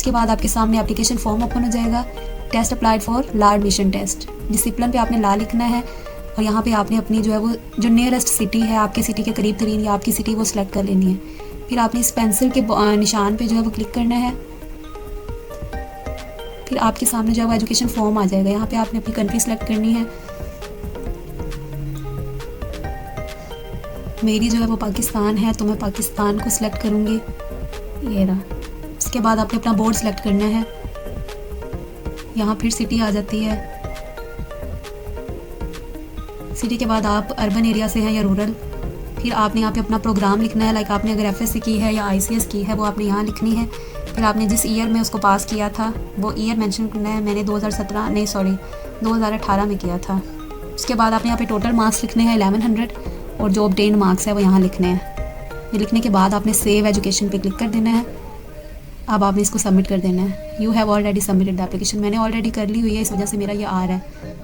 उसके बाद आपके सामने एप्लीकेशन फॉर्म ओपन हो जाएगा। Test applied for law admission test, discipline पे आपने ला लिखना है और यहाँ पे आपने अपनी जो है वो जो नियरेस्ट सिटी है आपकी सिटी के करीब तरीन या आपकी सिटी वो सिलेक्ट कर लेनी है। फिर आपने इस पेंसिल के निशान पे जो है वो क्लिक करना है। फिर आपके सामने जो है वो एजुकेशन फॉर्म आ जाएगा। यहाँ पे आपने अपनी कंट्री सेलेक्ट करनी है। मेरी जो है वो पाकिस्तान है तो मैं पाकिस्तान को सिलेक्ट करूँगी, ये रहा। उसके बाद आपने अपना बोर्ड सेलेक्ट करना है। यहाँ फिर सिटी आ जाती है। सिटी के बाद आप अर्बन एरिया से हैं या रूरल। फिर आपने यहाँ पे अपना प्रोग्राम लिखना है, लाइक आपने अगर एफएससी की है या आईसीएस की है वो आपने यहाँ लिखनी है। फिर आपने जिस ईयर में उसको पास किया था वो ईयर मेंशन करना है। मैंने 2018 में किया था। उसके बाद आपने यहाँ पे टोटल मार्क्स लिखने हैं 1100 और जो ऑब्टेन्ड मार्क्स है वो यहाँ लिखने हैं। ये लिखने के बाद आपने सेव एजुकेशन पे क्लिक कर देना है। अब आपने इसको सबमिट कर देना है। You have already submitted the application. मैंने ऑलरेडी कर ली हुई है, इस वजह से मेरा ये आ रहा है।